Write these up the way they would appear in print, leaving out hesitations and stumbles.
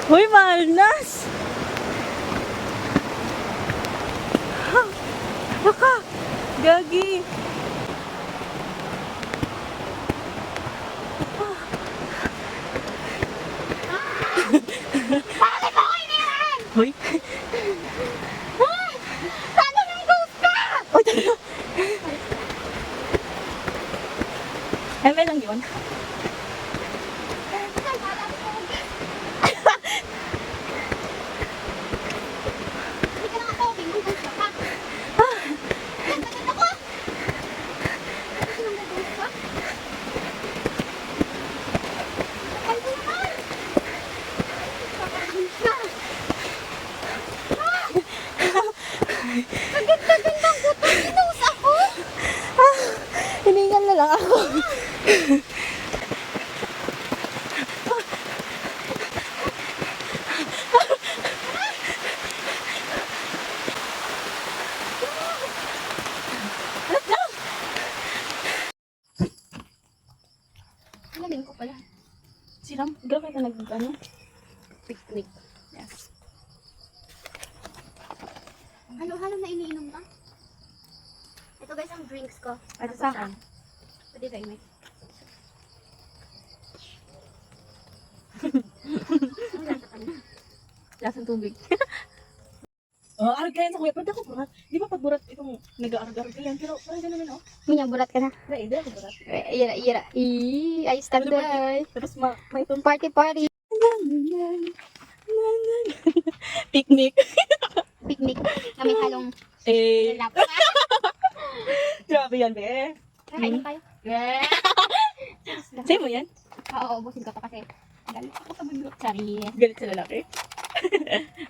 Uy, Malnas! Ha! Baka! Gagi! Bakit mo ko iniwan? Hoy! Sana nang ghost ka? Uy, talaga! ML lang yun. Hindi ka nakatawin kung ghost ka. Nagtagal ako. Ano nang ghost ka? Ay, mo naman. Nakakagod na. Kaganda-gandang ko to. Sinus ako. Hiningal na lang ako. Alamin ko pala. Siram, grabe ka nag-ano? Picnic. Yes. Halo-halo na iniinom ka? Ito guys ang drinks ko. Ito sa akin. Pwede tayo may. Ang lasa pa niya. Lasang tubig. Oh, argay sa kuya. Pwede ako burat. Di ba pag burat itong nag-aargar yan? Pero parang gano'n naman, oh. Munya, bulat ka na. Hindi ako burat. Ira. Ay, standard. Tapos may itong Party. picnic. Picnic. Kami halong Eh, lalap. grabe yan, be. Kakainin tayo. Sa'yo mo yan? Oo, ubusin ko to kasi galit ako sa bundok. Sorry. Galit sa lalaki?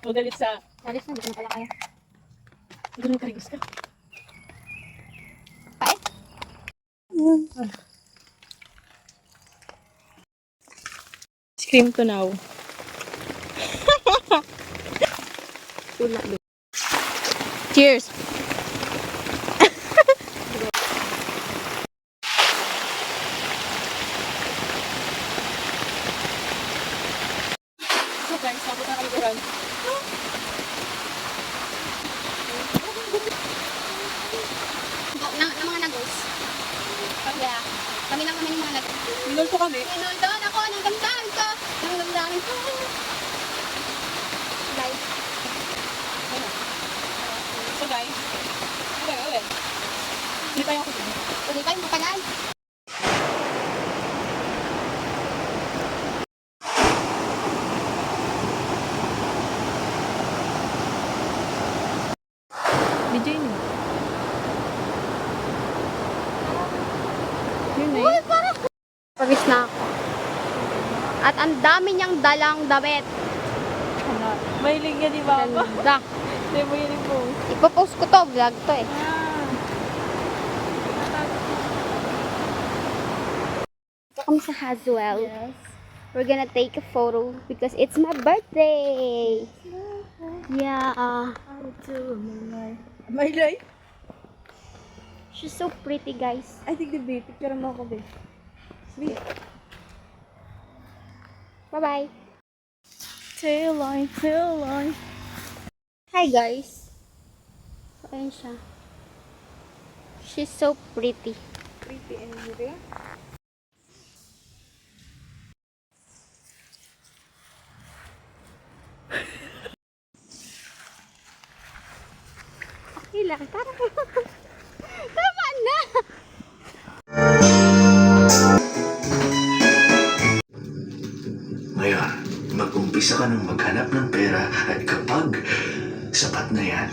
O galit sa... Sorry, hindi ko na pala kaya. Ganun karigos ka. Pait. Scream to now. Cheers! So guys, tapos na kami kuran. Na mga nagos. Yeah. Kami lang kami ng mga nagos. Minol po kami. Inuldoon ako ng damdamin ko. Ng damdamin ko. Guys. So guys, ulit. Hindi tayo ako dito. Pwede kayo matagal. DJ niyo. Yun na Uy, parang... Pawis na ako. At ang dami niyang dalang damit. Mahilig yan ni Mama. Ganda. Hindi mo yun po. Ipopost ko to. Vlog to eh. Kami sa Haswell. Yes. We're gonna take a photo because it's my birthday. Yeah. Mahilig? She's so pretty, guys. I think the babe. Picture mo ako, babe. Sweet. Bye-bye. Tail line. Hi, guys. So, ayun siya. She's so pretty. Pretty and beauty. Okay lang. Parang... Tama na! Ngayon, mag-umpisa ka ng maghanap ng pera at kapag sapat na yan,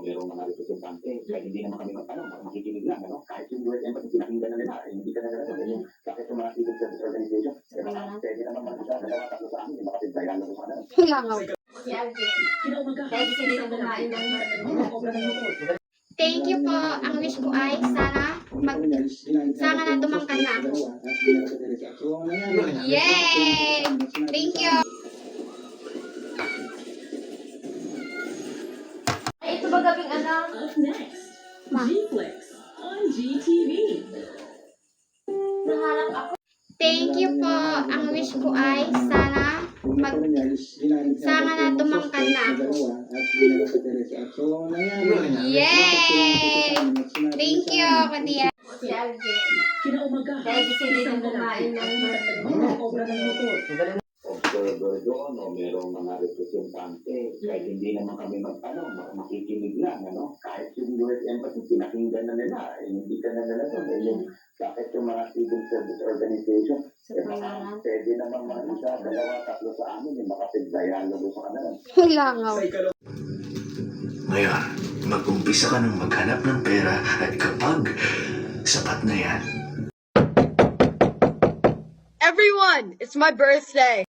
merong mga representante, kaya hindi naman kami makikinig lang, ano? Kahit yung US Embassy, pinakinggan na nila, hindi ka na gano'n. Bakit yung mga civil service organization, pwede naman mga isa, nagawa tatlo sa amin, yung mga pintayan na sa sana. Thank you po. Ang wish ko ay sana na tumangkad na ako. Yay! Thank you. Ito ba gabing anak? Up next, Ma. G-Flex on GTV. Nahanap ako. Thank you po. Ang wish ko ay sana Mag- Sanga na tumangkad na ako. Yay! Thank you, Kuya. Si Alvin. Kinaumagahan, Kaya gisili isang din kumain ng lalaki, obra ng motor. observer doon o merong mga representante, kahit hindi naman kami makikinig lang, ano? Kahit yung US Embassy, pinakinggan na nila, hindi ka na nila doon. Yung, bakit yung mga civil service organization, baka pwede naman mga isa, dalawa, tatlo sa amin, makapag-dialogo sa kanila. Langaw. Ngayon, mag-umpisa ka ng maghanap ng pera at kapag sapat na yan, Everyone, it's my birthday.